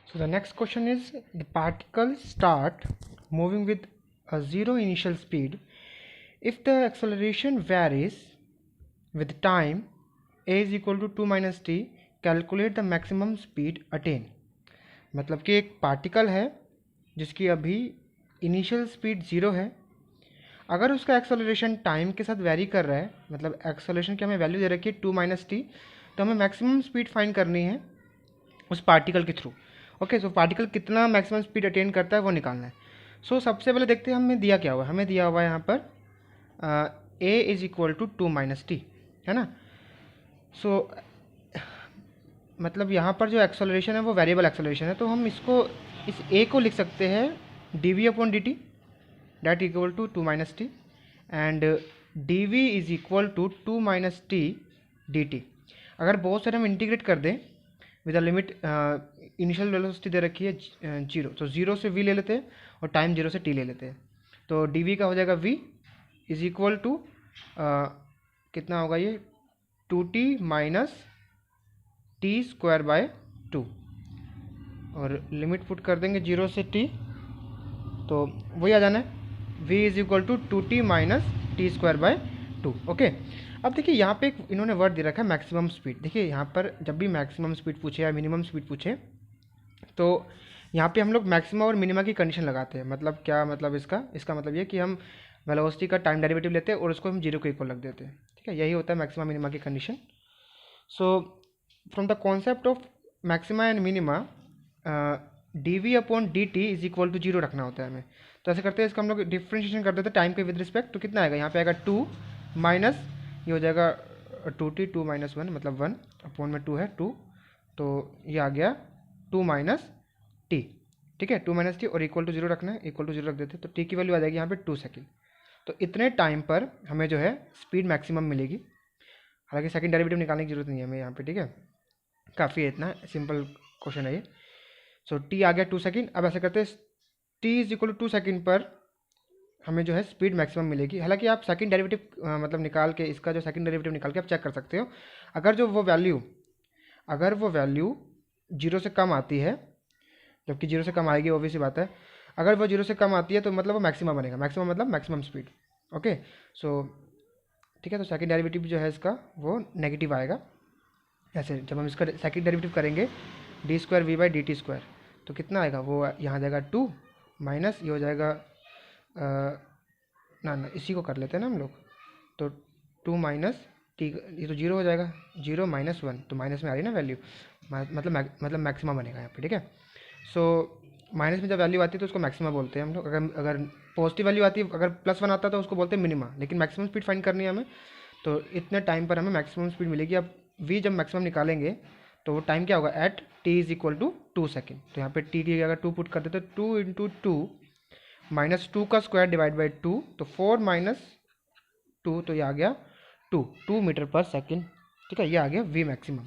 So the next question is, the particles start moving with a zero initial speed. If the acceleration varies with time, a is equal to 2 minus t, calculate the maximum speed attained. मतलब कि एक particle है जिसकी अभी initial speed zero है, अगर उसका acceleration time के साथ वेरी कर रहा है, मतलब एक्सेलरेशन की हमें वैल्यू दे रखी है 2 माइनस टी, तो हमें मैक्सिमम स्पीड फाइंड करनी है उस पार्टिकल के थ्रू. ओके, सो पार्टिकल कितना मैक्सिमम स्पीड अटेन करता है वो निकालना है. सो सबसे पहले देखते हैं हमें दिया क्या हुआ है. हमें दिया हुआ है यहाँ पर a is equal to 2 minus t, है ना. सो मतलब यहाँ पर जो एक्सेलरेशन है वो वेरिएबल एक्सेलरेशन है, तो हम इसको इस ए को लिख सकते हैं d v upon d t, that equal to 2 minus t, and d v is equal to 2 minus t d t. अगर बहुत सारे हम इंटीग्रेट कर दें with a limit, initial velocity दे रखी है जीरो, तो जीरो से वी ले लेते हैं और टाइम जीरो से टी ले लेते हैं. तो डी वी का हो जाएगा वी इज इक्वल टू कितना होगा ये 2t minus t square by 2, और लिमिट पुट कर देंगे जीरो से टी, तो वही आ जाना है v is equal to 2t minus t square by 2. Okay, अब देखिए यहाँ पे एक इन्होंने वर्ड दे रखा है मैक्सिमम स्पीड. देखिए यहाँ पर जब भी मैक्सिमम स्पीड पूछे या मिनिमम स्पीड पूछे, तो यहाँ पे हम लोग मैक्सिमम और मिनिमा की कंडीशन लगाते हैं. मतलब क्या मतलब इसका मतलब ये कि हम वेलोसिटी का टाइम डेरिवेटिव लेते हैं और उसको हम जीरो के इक्वल रख देते हैं. ठीक है, यही होता है मैक्सिमा मिनिमा की condition. So from the concept of maxima and minima, d v upon d t is equal to zero रखना होता है हमें. तो ऐसे करते हैं, इसका हम लोग डिफ्रेंशिएशन कर देते हैं टाइम के विद रिस्पेक्ट. तो कितना आएगा, यहाँ पे आएगा 2 माइनस, ये हो जाएगा 2t 2 माइनस 1, मतलब 1 अपॉन में 2 है 2, तो ये आ गया 2 माइनस टी. ठीक है, 2 माइनस टी और इक्वल टू जीरो रखना है, इक्वल टू जीरो रख देते हैं, तो टी की वैल्यू आ जाएगी यहाँ पे 2 सेकेंड. तो इतने टाइम पर हमें जो है स्पीड मैक्सिमम मिलेगी. हालांकि सेकंड डेरिवेटिव निकालने की जरूरत नहीं है हमें यहाँ पे. ठीक है, काफ़ी है, इतना सिंपल क्वेश्चन है ये. सो टी आ गया 2 सेकेंड. अब ऐसे करते हैं, t is equal to 2 second पर हमें जो है स्पीड मैक्सिमम मिलेगी. हालांकि आप सेकंड डेरिवेटिव मतलब निकाल के, इसका जो सेकंड डेरिवेटिव निकाल के आप चेक कर सकते हो. अगर वो वैल्यू जीरो से कम आती है, जबकि जीरो से कम आएगी ऑब्वियस सी बात है, अगर वो जीरो से कम आती है तो मतलब वो मैक्सिमम बनेगा. मैक्सिमम मतलब मैक्सिमम स्पीड. ओके, सो ठीक है, तो सेकंड डेरिवेटिव जो है इसका वो नेगेटिव आएगा. ऐसे जब हम इसका सेकंड डेरिवेटिव करेंगे d square v by d t square, तो कितना आएगा, वो यहाँ जाएगा 2 माइनस, ये हो जाएगा ना इसी को कर लेते हैं ना हम लोग, तो 2 माइनस टी, ये तो जीरो हो जाएगा, जीरो माइनस 1, तो माइनस में आ रही है ना वैल्यू, मतलब मैक्सिमम बनेगा यहाँ पे. ठीक है, सो माइनस में जब वैल्यू आती है तो उसको मैक्सिमम बोलते हैं हम लोग. अगर पॉजिटिव वैल्यू आती है, अगर +1 आता है तो उसको बोलते हैं मिनिमा. लेकिन मैक्सिमम स्पीड फाइंड करनी है हमें, तो इतने टाइम पर हमें मैक्सिमम स्पीड मिलेगी. अब v जब मैक्सिमम निकालेंगे तो वो टाइम क्या होगा, at t is equal to 2 second. तो यहाँ पे t की अगर 2 पुट कर देते तो 2 इंटू 2 माइनस 2 का स्क्वायर डिवाइड बाई 2, तो 4 माइनस 2, तो ये आ गया 2 मीटर पर सेकेंड. ठीक है, ये आ गया v मैक्सिमम.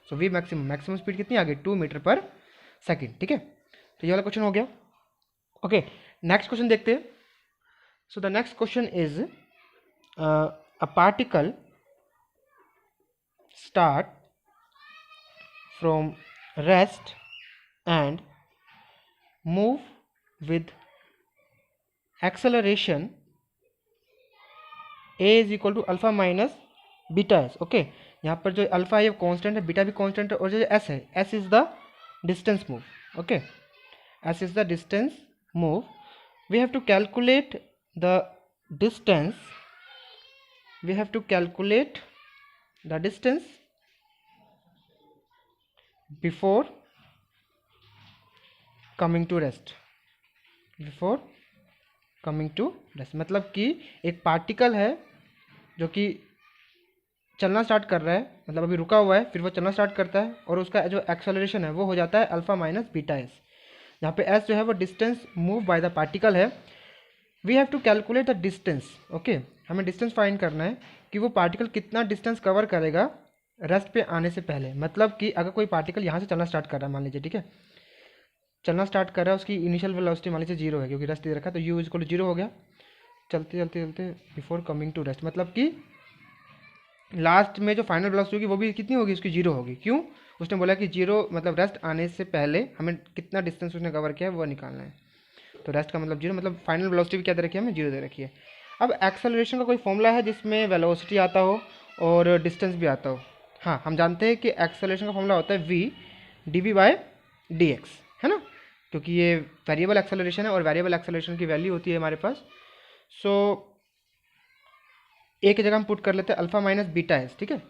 सो v मैक्सिमम स्पीड कितनी आ गई, 2 मीटर पर सेकेंड. ठीक है, तो ये वाला क्वेश्चन हो गया. ओके, नेक्स्ट क्वेश्चन देखते हैं. So the next question is, a particle start from rest and move with acceleration a is equal to alpha minus beta S. Okay, यहाँ पर जो अल्फा है वो कांस्टेंट है, बीटा भी कांस्टेंट है, और जो एस है, s is the distance move. Okay, s is the distance move. We have to calculate the distance, before coming to rest. मतलब कि एक पार्टिकल है जो कि चलना स्टार्ट कर रहा है, मतलब अभी रुका हुआ है, फिर वो चलना स्टार्ट करता है, और उसका जो एक्सेलरेशन है वो हो जाता है अल्फा माइनस बीटा एस. यहाँ पे एस जो है वो distance move by the particle है. We have to calculate the distance. Okay, हमें डिस्टेंस फाइंड करना है कि वो पार्टिकल कितना डिस्टेंस कवर करेगा रेस्ट पे आने से पहले. मतलब कि अगर कोई पार्टिकल यहाँ से चलना स्टार्ट कर रहा है, मान लीजिए, ठीक है, चलना स्टार्ट कर रहा है, उसकी इनिशियल वेलोसिटी मान लीजिए जीरो है क्योंकि रेस्ट दे रखा है, तो u is equal to zero हो गया. चलते चलते चलते बिफोर कमिंग टू रेस्ट, मतलब कि लास्ट में जो फाइनल वेलोसिटी होगी वो भी कितनी होगी, उसकी जीरो होगी. क्यों, उसने बोला कि जीरो मतलब रेस्ट आने से पहले हमें कितना डिस्टेंस उसने कवर किया है वो निकालना है। तो रेस्ट का मतलब जीरो, मतलब फाइनल वेलोसिटी भी क्या दे रखी है हमें, जीरो दे रखी है। अब एक्सेलरेशन का कोई फॉर्मूला है जिसमें वेलोसिटी आता हो और डिस्टेंस भी आता हो? हाँ, हम जानते हैं कि एक्सेलरेशन का फॉर्मूला होता है v d v by d x, है ना, क्योंकि ये वेरिएबल एक्सेलरेशन है और वेरिएबल एक्सेलरेशन की वैल्यू होती है हमारे पास। सो ए की जगह हम पुट कर लेते हैं अल्फा माइनस बीटा एस, ठीक है,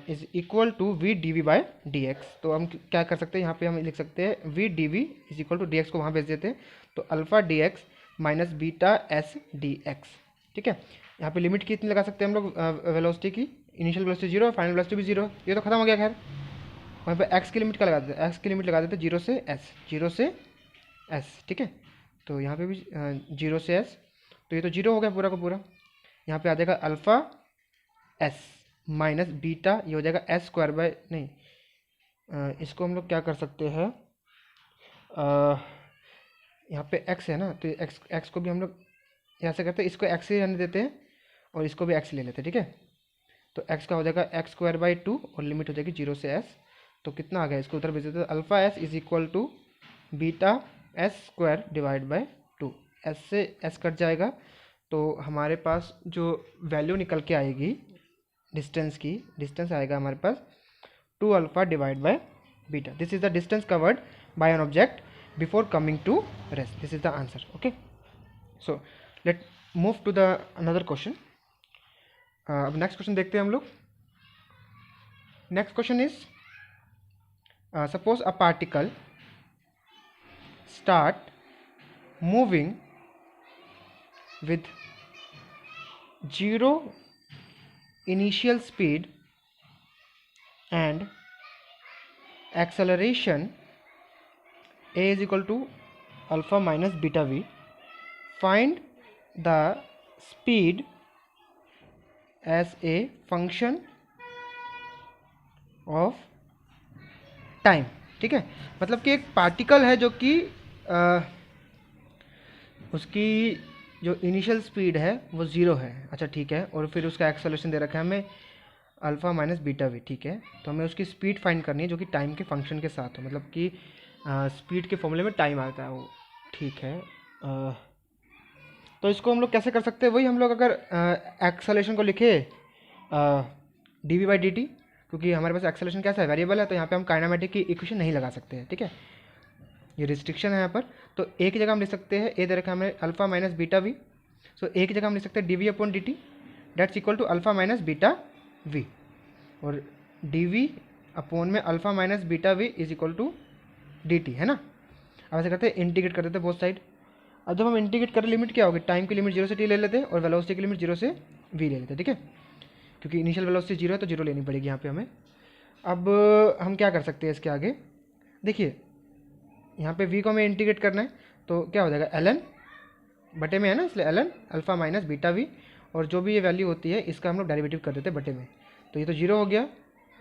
is equal to v d v by d x. तो हम क्या कर सकते हैं, यहाँ पे हम लिख सकते हैं v d v is equal to d x को वहाँ भेज देते हैं, तो alpha d x minus beta s d x, ठीक है। यहाँ पे लिमिट कितनी लगा सकते हैं हम लोग वेलोसिटी की, initial velocity zero, final velocity भी जीरो, ये तो खत्म हो गया। खैर वहाँ पे एक्स की लिमिट का लगा देते हैं, एक्स की लिमिट लगा देते हैं जीरो से एस, जीरो से एस, ठीक है। तो यहाँ पे भी जीरो से एस, तो ये तो जीरो हो गया पूरा का पूरा। यहाँ पे आ जाएगा अल्फ़ा एस माइनस बीटा, ये हो जाएगा एस स्क्वायर बाय, नहीं इसको हम लोग क्या कर सकते हैं, यहाँ पे एक्स है ना, तो एक्स एक्स को भी हम लोग ऐसे करते हैं, इसको एक्स ही रहने देते हैं और इसको भी एक्स ले लेते हैं, ठीक है। तो एक्स का हो जाएगा एक्स स्क्वायर बाई टू और लिमिट हो जाएगी जीरो से एस। तो कितना आ गया, इसको उधर भेज देते हैं, alpha s is equal to beta s square divide by two, s से एस कट जाएगा, तो हमारे पास जो वैल्यू निकल के आएगी डिस्टेंस की, डिस्टेंस आएगा हमारे पास two alpha divide by beta. This is the distance covered by an object before coming to rest, this is the answer. Okay, so let move to the another question. अब next question देखते हैं हम लोग। Next question is suppose a particle start moving with zero initial speed and acceleration a is equal to alpha minus beta v. Find the speed as a function of time, ठीक है। मतलब कि एक particle है जो कि उसकी जो इनिशियल स्पीड है वो ज़ीरो है, अच्छा ठीक है, और फिर उसका एक्सेलरेशन दे रखा है हमें अल्फ़ा माइनस बीटा वी, ठीक है। तो हमें उसकी स्पीड फाइंड करनी है जो कि टाइम के फंक्शन के साथ हो, मतलब कि स्पीड के फॉर्मूले में टाइम आता है वो, ठीक है। तो इसको हम लोग कैसे कर सकते हैं, वही हम लोग अगर एक्सेलरेशन को लिखे d v by d t, क्योंकि हमारे पास एक्सेलरेशन कैसा है, वेरिएबल है, तो यहाँ पे हम काइनेमेटिक की इक्वेशन नहीं लगा सकते हैं, ठीक है, ये रिस्ट्रिक्शन है यहाँ पर। तो ए की जगह हम लिख सकते हैं, ए दे रखा है हमें alpha minus beta v, so a की जगह हम लिख सकते हैं d v upon d t, that's equal to alpha minus beta v, और डी वी अपॉन में alpha minus beta v is equal to d t, है ना। अब ऐसे करते हैं, इंटीग्रेट कर देते हैं बोथ साइड। अब जब हम इंटीग्रेट करें, लिमिट क्या होगी, टाइम की लिमिट जीरो से टी ले लेते हैं और वेलोसिटी की लिमिट जीरो से वी ले लेते हैं, ठीक है, क्योंकि इनिशियल वेलोसिटी जीरो है तो जीरो लेनी पड़ेगी यहाँ पे हमें। अब हम क्या कर सकते हैं इसके आगे, देखिए यहाँ पे v को हमें इंटीग्रेट करना है, तो क्या हो जाएगा ln बटे में है ना, इसलिए ln alpha minus beta v, और जो भी ये वैल्यू होती है इसका हम लोग डेरिवेटिव कर देते हैं बटे में, तो ये तो जीरो हो गया,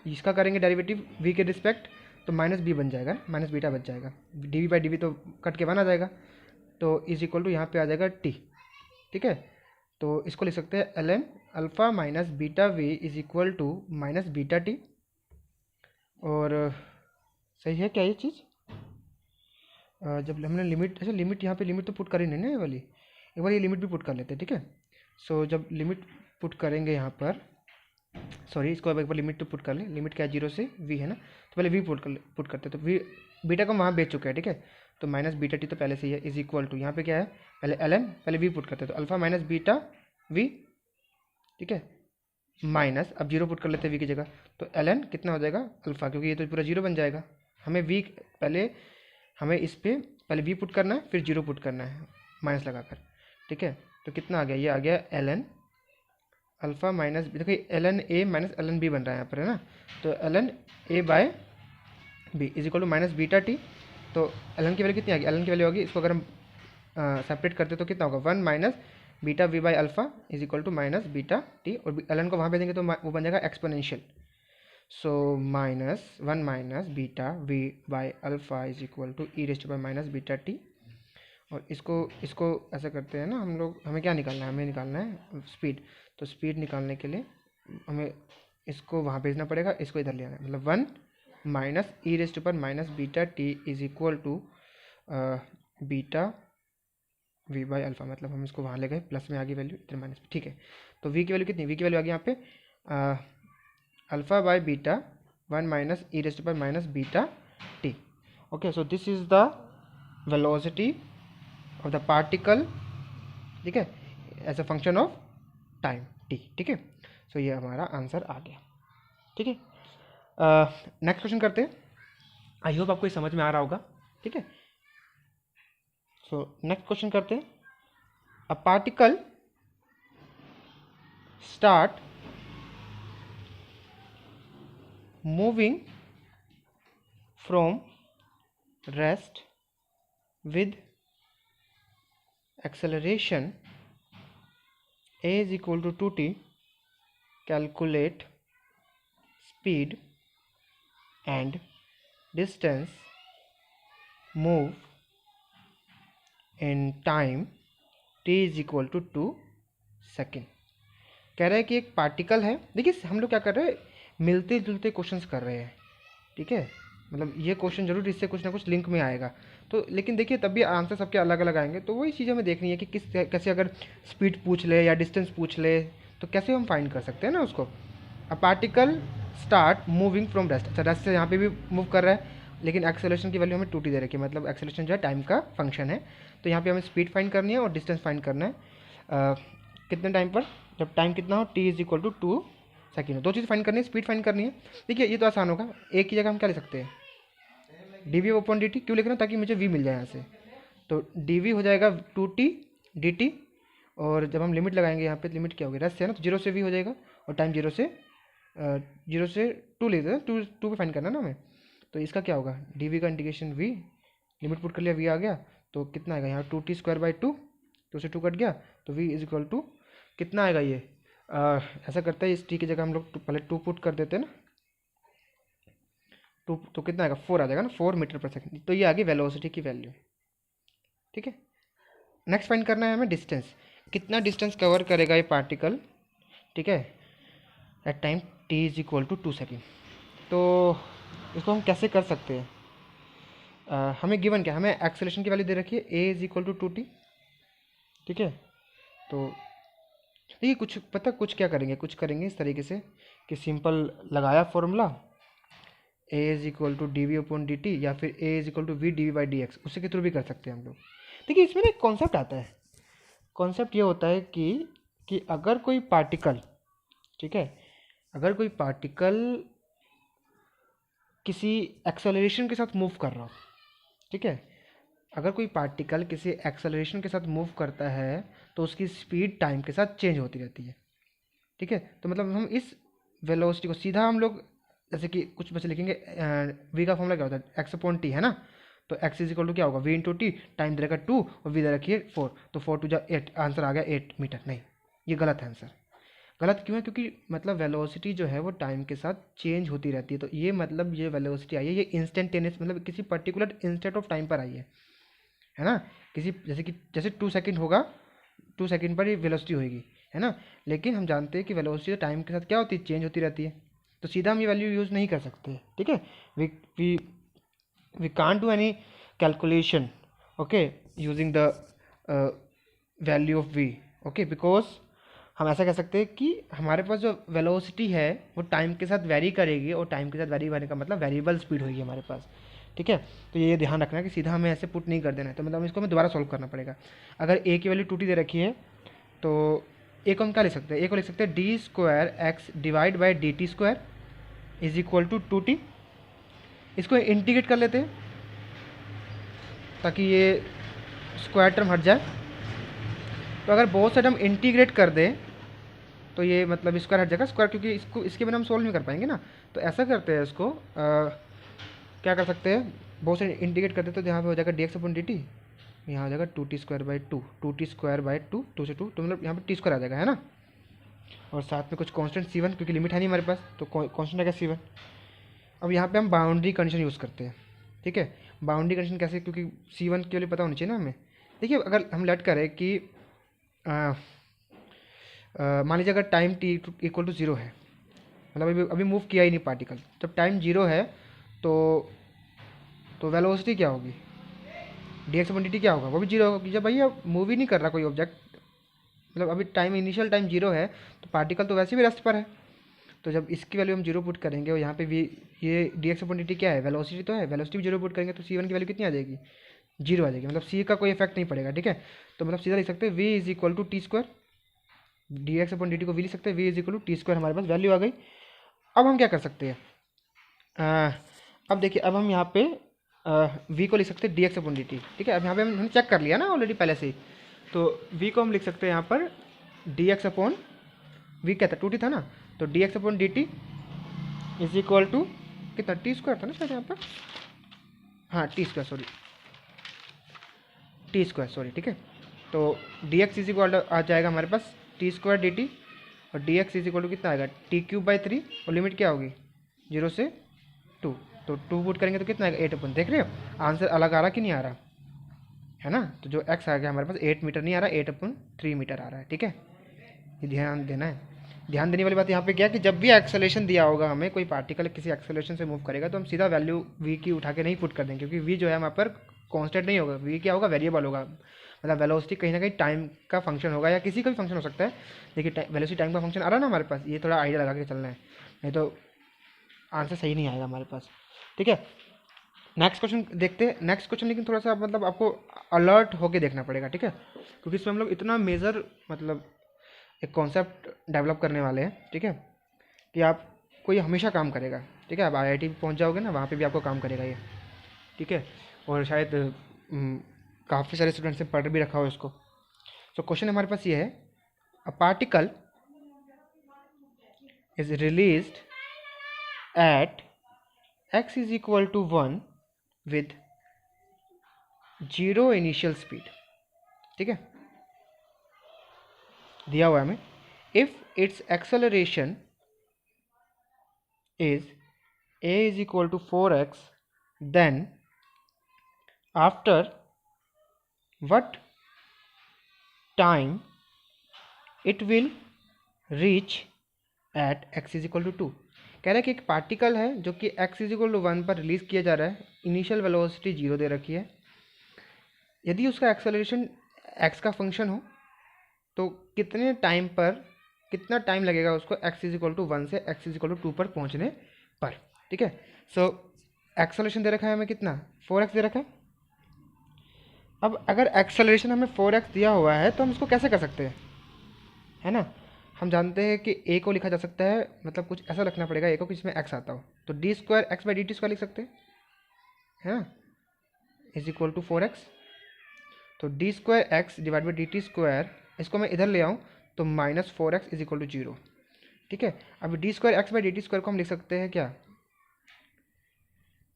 इसका करेंगे डेरिवेटिव v के रिस्पेक्ट, तो माइनस बी बन जाएगा, माइनस बीटा बच जाएगा, d v by d v तो कट के बन आ जाएगा, तो इज इक्वल टू यहाँ पे आ जाएगा t, ठीक है। तो इसको लिख सकते हैं ln alpha minus beta v is equal to minus beta t, और सही है क्या ये चीज़, जब हमने लिमिट, अच्छा लिमिट यहाँ पे लिमिट तो पुट कर ही नहीं ना ये वाली, एक बार ये लिमिट भी पुट कर लेते हैं, ठीक है। सो जब लिमिट पुट करेंगे यहाँ पर, सॉरी इसको अब एक बार लिमिट तो पुट कर लें, लिमिट क्या है जीरो से वी है ना, तो पहले वी पुट करते हैं, तो वी बीटा को हम वहाँ बेच चुके हैं, ठीक है, तो माइनस बीटा टी तो पहले से ही है, इज इक्वल टू यहाँ पे क्या है, पहले ln, पहले वी पुट करते हैं, तो अल्फा माइनस बीटा वी, ठीक है, माइनस अब जीरो पुट कर लेते हैं वी की जगह, तो ln कितना हो जाएगा अल्फा, क्योंकि ये तो पूरा जीरो बन जाएगा, हमें वी पहले हमें इस पर पहले वी पुट करना है फिर जीरो पुट करना है माइनस लगाकर, ठीक है। तो कितना आ गया, ये आ गया ln अल्फा माइनस, देखिए ln a minus ln b बन रहा है यहाँ पर, है ना, तो ln a by b is equal to minus beta t, तो ln की वैल्यू कितनी आ गई, ln की वैल्यू होगी, इसको अगर हम सेपरेट करते तो कितना होगा, one minus beta v by alpha is equal to minus beta t, और ln को वहाँ पे देंगे तो वो बन जाएगा exponential, so minus one minus beta v by alpha is equal to e raised by minus beta t, और इसको इसको ऐसा करते हैं ना हम लोग, हमें क्या निकालना है, हमें निकालना है स्पीड, तो स्पीड निकालने के लिए हमें इसको वहाँ भेजना पड़ेगा, इसको इधर ले आना है, मतलब 1 माइनस ई रेज टू पर minus beta t is equal to beta v by alpha, मतलब हम इसको वहाँ ले गए, प्लस में आ गई वैल्यू, इधर माइनस में, ठीक है। तो वी की वैल्यू कितनी, वी की वैल्यू आ गई यहाँ पे alpha by beta 1 minus e raise to पर minus beta t. Okay, so this is the velocity of the particle, ठीक है, as a function of time t, ठीक है। सो ये हमारा आंसर आ गया, ठीक है। नेक्स्ट क्वेश्चन करते हैं। आई होप आपको ये समझ में आ रहा होगा, ठीक है। सो नेक्स्ट क्वेश्चन करते हैं। A particle start moving from rest with acceleration a is equal to 2t, calculate speed and distance move in time t is equal to 2 second. कह रहा है कि एक पार्टिकल है, देखिए हम लोग क्या कर रहे हैं, मिलते जुलते क्वेश्चंस कर रहे हैं, ठीक है, मतलब ये क्वेश्चन जरूर इससे कुछ ना कुछ लिंक में आएगा, तो लेकिन देखिए तब भी आंसर सबके अलग अलग आएंगे, तो वही चीज़ हमें देखनी है कि किस कैसे, अगर स्पीड पूछ ले या डिस्टेंस पूछ ले तो कैसे हम फाइंड कर सकते हैं ना उसको। A particle start moving from rest, अच्छा रेस्ट से यहाँ पे भी मूव कर रहा है, लेकिन एक्सेलरेशन की वैल्यू हमें 2t दे रखी है, मतलब एक्सेलरेशन जो है टाइम का फंक्शन है, तो यहाँ पे हमें स्पीड फाइंड करनी है और डिस्टेंस फाइंड करना है कितने टाइम पर, जब टाइम कितना हो, t is equal to 2 second. दो चीज़ फाइंड करनी है, स्पीड फाइंड करनी है। देखिए ये तो आसान होगा, एक की जगह हम क्या ले सकते हैं, d v upon d t, क्यों लिख रहे हैं, ताकि मुझे v मिल जाए यहाँ से, तो डी वी हो जाएगा 2t dt, और जब हम लिमिट लगाएंगे यहाँ पे लिमिट क्या होगी, रेस्ट है ना, तो 0 से v हो जाएगा, और टाइम 0 से 2 ले देते हैं, 2 पे फाइंड करना ना हमें, तो इसका क्या होगा, डी वी का इंटीग्रेशन v, लिमिट पुट कर लिया, v आ गया, तो कितना आएगा यहाँ 2t स्क्वायर बाई 2, 2 से 2 कट गया, तो v इज इक्वल टू कितना आएगा ये, ऐसा करते हैं इस t की जगह हम लोग पहले 2 पुट कर देते हैं ना, 2 तो कितना आएगा 4 आ जाएगा ना, 4 मीटर पर सेकंड, तो ये आ गई वेलोसिटी की वैल्यू, ठीक है। नेक्स्ट फाइंड करना है हमें डिस्टेंस, कितना डिस्टेंस कवर करेगा ये पार्टिकल, ठीक है, at time t is equal to 2 second. तो इसको हम कैसे कर सकते हैं, हमें गिवन क्या, हमें एक्सेलरेशन की वैल्यू दे रखी है a is equal to 2t, ठीक है। तो देखिए कुछ पता कुछ क्या करेंगे, कुछ करेंगे इस तरीके से कि सिंपल लगाया formula a is equal to d v upon d t, या फिर a is equal to v d v by d x, उससे के थ्रू भी कर सकते हैं हम लोग। देखिए इसमें ना एक कॉन्सेप्ट आता है, कॉन्सेप्ट ये होता है कि अगर कोई पार्टिकल, ठीक है, अगर कोई पार्टिकल किसी एक्सेलरेशन के साथ मूव कर रहा हो, ठीक है, अगर कोई पार्टिकल किसी एक्सेलरेशन के साथ मूव करता है तो उसकी स्पीड टाइम के साथ चेंज होती रहती है, ठीक है। तो मतलब हम इस वेलोसिटी को सीधा हम लोग जैसे कि कुछ बच्चे लिखेंगे, वी का फॉर्मूला क्या होता है, एक्स अपॉन टी है ना, तो एक्स इज इक्वल टू क्या होगा, वी इंटू टी, टाइम दे रखा 2 और वी दे रखी है 4, तो 4 टू जा 8, आंसर आ गया 8 मीटर। नहीं, ये गलत है आंसर। गलत क्यों है, क्योंकि मतलब वेलोसिटी जो है वो टाइम के साथ चेंज होती रहती है, तो ये मतलब ये वेलोसिटी आई है, ये इंस्टेंटेनियस मतलब किसी पर्टिकुलर इंस्टेंट ऑफ टाइम पर आई है ना, किसी जैसे 2 सेकेंड होगा, 2 सेकेंड पर ही वेलोसिटी होगी, है ना, लेकिन हम जानते हैं कि वेलोसिटी टाइम के साथ क्या होती है, चेंज होती रहती है, तो सीधा हम ये वैल्यू यूज़ नहीं कर सकते, ठीक है। We we we can't do any calculation, okay, using the value of v, okay, because हम ऐसा कह सकते हैं कि हमारे पास जो वेलोसिटी है वो टाइम के साथ वेरी करेगी, और टाइम के साथ वेरी करने का मतलब वेरिएबल स्पीड होगी हमारे पास, ठीक है। तो ये ध्यान रखना है कि सीधा हमें ऐसे पुट नहीं कर देना है, तो मतलब इसको हमें दोबारा सॉल्व करना पड़ेगा। अगर a की वैल्यू 2t दे रखी है तो a को हम क्या लिख सकते हैं, a को लिख सकते हैं d square x divide by d t square is equal to 2t। इसको इंटीग्रेट कर लेते हैं ताकि ये स्क्वायर टर्म हट जाए, तो अगर बहुत साइड हम इंटीग्रेट कर दें तो ये मतलब स्क्वायर हट जाएगा, स्क्वायर क्योंकि इसको इसके बिना हम सोल्व नहीं कर पाएंगे ना, तो ऐसा करते हैं इसको क्या कर सकते हैं, बहुत सारे इंटीग्रेट करते तो यहाँ पे हो जाएगा D x upon d T, यहाँ हो जाएगा 2t square by 2, 2t square by 2, 2 से 2, तो मतलब यहाँ पे टी स्क्वायर आ जाएगा, है ना, और साथ में कुछ कांस्टेंट c1 क्योंकि लिमिट है नहीं हमारे पास, तो कांस्टेंट आएगा c1। अब यहाँ पे हम बाउंड्री कंडीशन यूज़ करते हैं, ठीक है। बाउंड्री कंडीशन कैसे, क्योंकि c1 के लिए पता होनी चाहिए ना हमें। देखिए अगर हम लेट करें कि मान लीजिए अगर टाइम t इक्वल टू 0 है, मतलब अभी मूव किया ही नहीं पार्टिकल। जब टाइम जीरो है तो वेलोसिटी क्या होगी, dx/dt क्या होगा, वो भी जीरो होगी। जब भैया मूव ही नहीं कर रहा कोई ऑब्जेक्ट, मतलब अभी टाइम इनिशियल टाइम जीरो है, तो पार्टिकल तो वैसे भी रेस्ट पर है। तो जब इसकी वैल्यू हम जीरो पुट करेंगे और यहाँ पे भी ये dx/dt क्या है, वेलोसिटी तो है, वेलोसिटी भी जीरो पुट करेंगे तो c1 की वैल्यू कितनी आ जाएगी, जीरो आ जाएगी। मतलब c का कोई इफेक्ट नहीं पड़ेगा, ठीक है। तो मतलब सीधा लिख सकते हैं v is equal to t square, dx/dt को v लिख सकते हैं, v is equal to t square, हमारे पास वैल्यू आ गई। अब हम क्या कर सकते हैं, अब देखिए, अब हम यहाँ पे v को लिख सकते हैं dx/dt, ठीक है। अब यहाँ पे हमने चेक कर लिया ना ऑलरेडी पहले से ही, तो v को हम लिख सकते हैं यहाँ पर dx/v क्या था, 2t था ना, तो dx/dt इज इक्वल टू कितना, टी स्क्वायर था ना शायद यहाँ पर, हाँ T square sorry, T square sorry, ठीक है। तो dx इज इक्वल आ जाएगा हमारे पास टी स्क्वायर dt, और dx इज इक्वल टू कितना आएगा, t³/3, और लिमिट क्या होगी 0 से 2, तो 2 पुट करेंगे तो कितना आएगा 8 देख रहे हो, आंसर अलग आ रहा कि नहीं आ रहा है ना। तो जो x आ गया हमारे पास 8 मीटर नहीं आ रहा, 8/3 मीटर आ रहा है, ठीक है। ये ध्यान देना है। ध्यान देने वाली बात यहाँ पे क्या है कि जब भी एक्सेलेरेशन दिया होगा हमें, कोई पार्टिकल किसी एक्सेलेरेशन से मूव करेगा, तो हम सीधा वैल्यू v की उठा के नहीं पुट कर देंगे, क्योंकि v जो है वहाँ पर कांस्टेंट नहीं होगा, v क्या होगा, वेरिएबल होगा। मतलब वेलोसिटी कहीं ना कहीं टाइम का फंक्शन होगा, या किसी का भी फंक्शन हो सकता है, लेकिन वेलोसिटी टाइम का फंक्शन आ रहा है ना हमारे पास, ये थोड़ा आइडिया लगा के चलना है, नहीं तो आंसर सही नहीं आएगा हमारे पास, ठीक है। नेक्स्ट क्वेश्चन देखते हैं। नेक्स्ट क्वेश्चन लेकिन थोड़ा सा मतलब आपको अलर्ट होके देखना पड़ेगा, ठीक है, क्योंकि इसमें हम लोग इतना मेजर मतलब एक कॉन्सेप्ट डेवलप करने वाले हैं, ठीक है, कि आप कोई हमेशा काम करेगा, ठीक है। आप आईआईटी पहुंच जाओगे ना, वहाँ पे भी आपको काम करेगा ये, ठीक है। और शायद काफ़ी सारे स्टूडेंट्स ने पढ़ भी रखा हो इसको। तो क्वेश्चन हमारे पास ये है, a particle is released at x is equal to 1 with 0 initial speed, ठीक है, दिया हुआ है हमें। If its acceleration is a is equal to 4x, then after what time it will reach at x is equal to 2। कह रहा है कि एक पार्टिकल है जो कि x is equal to 1 पर रिलीज किया जा रहा है, इनिशियल वेलोसिटी 0 दे रखी है। यदि उसका एक्सेलरेशन x का फंक्शन हो तो कितने टाइम पर, कितना टाइम लगेगा उसको x इज इक्वल टू 1 से x इज इक्वल टू 2 पर पहुंचने पर, ठीक है। सो एक्सेलरेशन दे रखा है हमें कितना, 4x दे रखा है। अब अगर एक्सेलरेशन हमें 4x दिया हुआ है तो हम इसको कैसे कर सकते हैं, है ना। हम जानते हैं कि a को लिखा जा सकता है, मतलब कुछ ऐसा रखना पड़ेगा a को कि इसमें x आता हो, तो d²x/dt² लिख सकते हैं, है ना, इज इक्वल टू 4x। तो d²x डिवाइड बाई dt², इसको मैं इधर ले आऊँ तो -4x इज इक्वल टू 0, ठीक है। अब d²x/dt² को हम लिख सकते हैं क्या,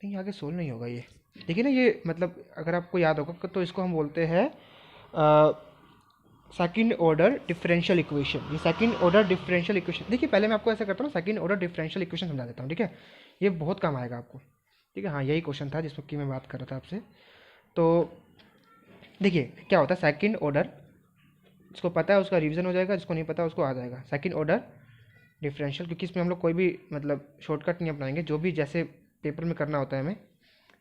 नहीं आगे सोल्व नहीं होगा ये, देखिए ना, ये मतलब अगर आपको याद होगा तो इसको हम बोलते हैं सेकंड ऑर्डर डिफरेंशियल इक्वेशन। ये सेकंड ऑर्डर डिफरेंशियल इक्वेशन, देखिए पहले मैं आपको ऐसा करता हूँ, सेकंड ऑर्डर डिफरेंशियल इक्वेशन समझा देता हूँ, ठीक है, ये बहुत काम आएगा आपको, ठीक है। हाँ यही क्वेश्चन था जिसको कि मैं बात कर रहा था आपसे। तो देखिए क्या होता है सेकंड ऑर्डर, जिसको पता है उसका रिवीजन हो जाएगा, जिसको नहीं पता उसको आ जाएगा सेकंड ऑर्डर डिफरेंशियल, क्योंकि इसमें हम लोग कोई भी मतलब शॉर्टकट नहीं अपनाएंगे, जो भी जैसे पेपर में करना होता है हमें,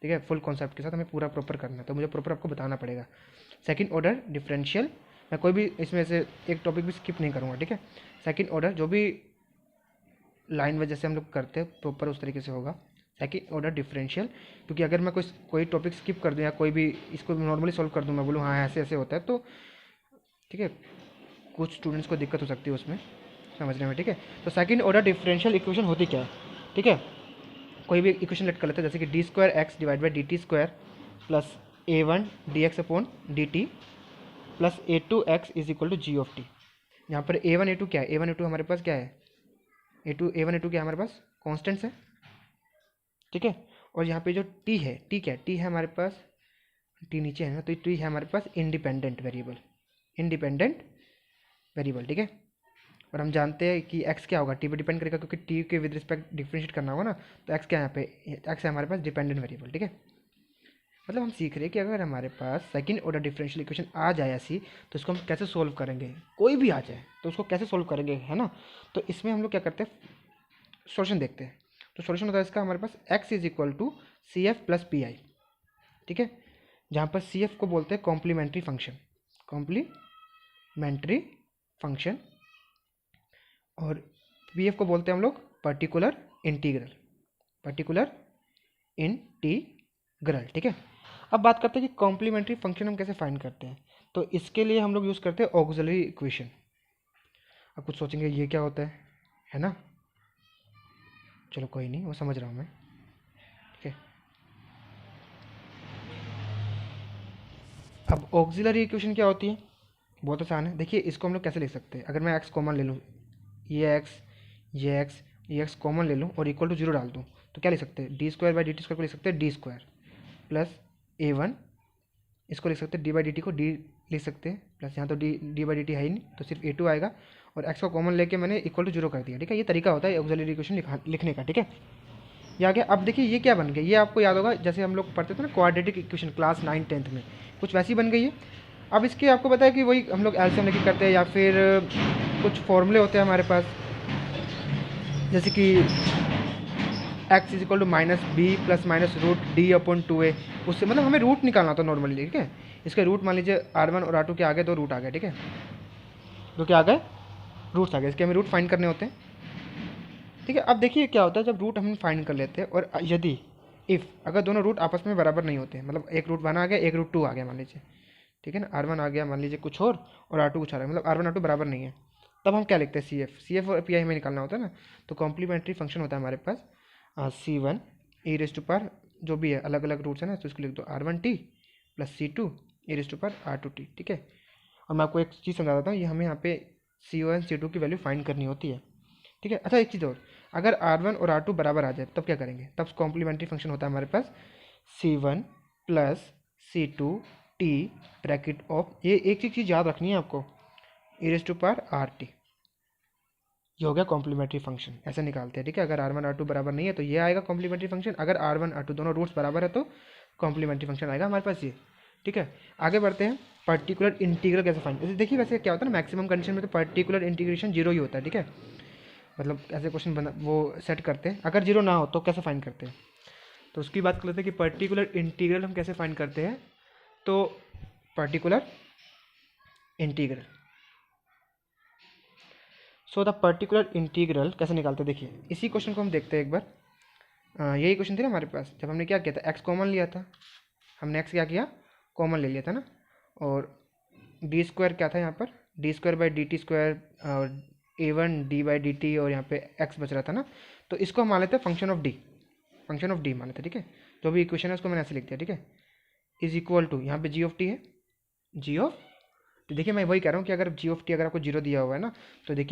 ठीक है, फुल कॉन्सेप्ट के साथ हमें पूरा प्रॉपर करना है, तो मुझे प्रॉपर आपको बताना पड़ेगा। सेकंड ऑर्डर डिफरेंशियल, मैं कोई भी इसमें से एक टॉपिक भी स्किप नहीं करूँगा, ठीक है। सेकंड ऑर्डर जो भी लाइन वाइज जैसे हम लोग करते हैं प्रॉपर उस तरीके से होगा सेकंड ऑर्डर डिफरेंशियल, क्योंकि अगर मैं कोई टॉपिक स्किप कर दूँ या कोई भी इसको नॉर्मली सॉल्व कर दूँ, मैं बोलूँ हाँ ऐसे ऐसे होता है, तो ठीक है कुछ स्टूडेंट्स को दिक्कत हो सकती है उसमें समझने में, ठीक है। तो सेकंड ऑर्डर डिफरेंशियल इक्वेशन होती क्या है, ठीक है, कोई भी इक्वेशन लेट कर लेते हैं, जैसे कि d²x divide by dt² plus a1 dx/dt plus a2x is equal to g। यहाँ पर a1 a2 क्या है, a1 a2 हमारे पास क्या है, a1 a2 क्या है हमारे पास, कॉन्स्टेंट्स है, ठीक है। और यहाँ पे जो t है, t क्या है, t है हमारे पास, t नीचे है ना, तो t है हमारे पास इंडिपेंडेंट वेरिएबल, ठीक है। और हम जानते हैं कि x क्या होगा, t पे डिपेंड करेगा, क्योंकि t के विद रिस्पेक्ट डिफरेंशिएट करना होगा ना, तो x क्या है यहाँ पे, x है हमारे पास डिपेंडेंट वेरिएबल, ठीक है। मतलब हम सीख रहे हैं कि अगर हमारे पास सेकंड ऑर्डर डिफरेंशियल इक्वेशन आ जाए ऐसी, तो इसको हम कैसे सोल्व करेंगे, कोई भी आ जाए तो उसको कैसे सोल्व करेंगे, है ना। तो इसमें हम लोग क्या करते हैं, सॉल्यूशन देखते हैं। तो सॉल्यूशन होता है इसका हमारे पास x is equal to C F plus P I, ठीक है, जहाँ पर सी एफ को बोलते हैं कॉम्प्लीमेंट्री फंक्शन, कॉम्प्लीमेंट्री फंक्शन, और पी एफ को बोलते हैं हम लोग पर्टिकुलर इंटीग्रल, पर्टिकुलर इंटीग्रल, ठीक है। अब बात करते हैं कि कॉम्प्लीमेंट्री फंक्शन हम कैसे फाइंड करते हैं। तो इसके लिए हम लोग यूज़ करते हैं ऑक्सिलरी इक्वेशन। अब कुछ सोचेंगे ये क्या होता है ना, चलो कोई नहीं, वो समझ रहा हूँ मैं, ठीक है। अब ऑक्सिलरी इक्वेशन क्या होती है, बहुत आसान है। देखिए इसको हम लोग कैसे लिख सकते हैं, अगर मैं एक्स कॉमन ले लूँ, ये एक्स कॉमन ले लूँ और इक्वल टू जीरो डाल दूँ, तो क्या लिख सकते हैं, d square by d t square को लिख सकते हैं डी स्क्वायर प्लस ए वन, इसको लिख सकते हैं डी बाई डी टी को डी लिख सकते हैं प्लस, यहाँ तो डी बाई डी टी है ही नहीं तो सिर्फ ए टू आएगा, और एक्स को कॉमन लेके मैंने इक्वल टू जीरो कर दिया, ठीक है। ये तरीका होता है ऑक्सिलरी इक्वेशन लिखने का, ठीक है। ये आ गया। अब देखिए ये क्या बन गया, ये आपको याद होगा जैसे हम लोग पढ़ते थे ना क्वाड्रेटिक इक्वेशन क्लास 9th में, कुछ वैसी बन गई है। अब इसके आपको पता है कि वही हम लोग एलसीएम लेके करते हैं, या फिर कुछ फॉर्मूले होते हैं हमारे पास, जैसे कि x is equal to minus b plus minus root D upon 2a, उससे मतलब हमें रूट निकालना होता है नॉर्मली, ठीक है। इसके रूट मान लीजिए R1 और R2 के आगे दो रूट आ गए, ठीक है, दो के आ गए रूट्स आ गए, इसके हमें रूट फाइंड करने होते हैं, ठीक है। अब देखिए क्या होता है जब रूट हम फाइंड कर लेते हैं, और यदि अगर दोनों रूट आपस में बराबर नहीं होते, मतलब एक रूट 1 आ गया एक रूट 2 आ गया मान लीजिए, ठीक है ना, R1 आ गया मान लीजिए कुछ और R2 कुछ आ रहा है, मतलब R1 R2 बराबर नहीं है, तब हम क्या लिखते हैं सी एफ और पी आई हमें निकालना होता है ना। तो कॉम्प्लीमेंट्री फंक्शन होता है हमारे पास C1 ई रेस टू पार, जो भी है अलग अलग रूट्स है ना, तो इसको लिख दो R1t plus C2 e raise to power R2t, ठीक है। और मैं आपको एक चीज़ समझा देता हूँ, ये हमें यहाँ पे C1 C2 की वैल्यू फाइंड करनी होती है, ठीक है। अच्छा एक चीज़ और, अगर R1 और R2 बराबर आ जाए तब क्या करेंगे, तब कॉम्प्लीमेंट्री फंक्शन होता है हमारे पास C1 plus C2 t bracket of, ये एक चीज़ याद रखनी है आपको, ई रेस टू पार RT, ये हो गया कॉम्प्लीमेंट्री फंक्शन, ऐसे निकालते हैं, ठीक है। अगर R1 R2 बराबर नहीं है तो ये आएगा कॉम्प्लीमेंट्री फंक्शन, अगर R1 R2 दोनों रूट्स बराबर है तो कॉम्प्लीमेंट्री फंक्शन आएगा हमारे पास ये, ठीक है। आगे बढ़ते हैं, पर्टिकुलर इंटीग्रल कैसे फाइंड, जैसे देखिए वैसे क्या होता है ना, मैक्सिमम कंडीशन में तो पर्टिकुलर इंटीग्रेशन जीरो ही होता है, ठीक है, मतलब ऐसे क्वेश्चन बना वो सेट करते हैं, अगर जीरो ना हो तो कैसे फाइंड करते हैं, तो उसकी बात कर लेते हैं कि पर्टिकुलर इंटीग्रल हम कैसे फाइंड करते हैं। तो particular integral, so the particular integral कैसे निकालते हैं, देखिए इसी क्वेश्चन को हम देखते हैं एक बार। यही क्वेश्चन थी ना हमारे पास, जब हमने क्या किया था, एक्स कॉमन लिया था, हमने एक्स क्या किया, कॉमन ले लिया था ना, और डी स्क्वायर क्या था यहाँ पर, D square by d t square, और A1 D by d T, और यहाँ पे एक्स बच रहा था ना, तो इसको हम मान लेते हैं function of D, function of D मान लेते हैं, ठीक है। जो भी इक्वेशन है उसको मैंने ऐसे लिख दिया, ठीक है, इज इक्वल टू, यहाँ पे जी ऑफ टी है, जी ऑफ, तो देखिए मैं वही कह रहा हूँ कि अगर जी ऑफ टी अगर आपको जीरो दिया हुआ है ना, तो देखिए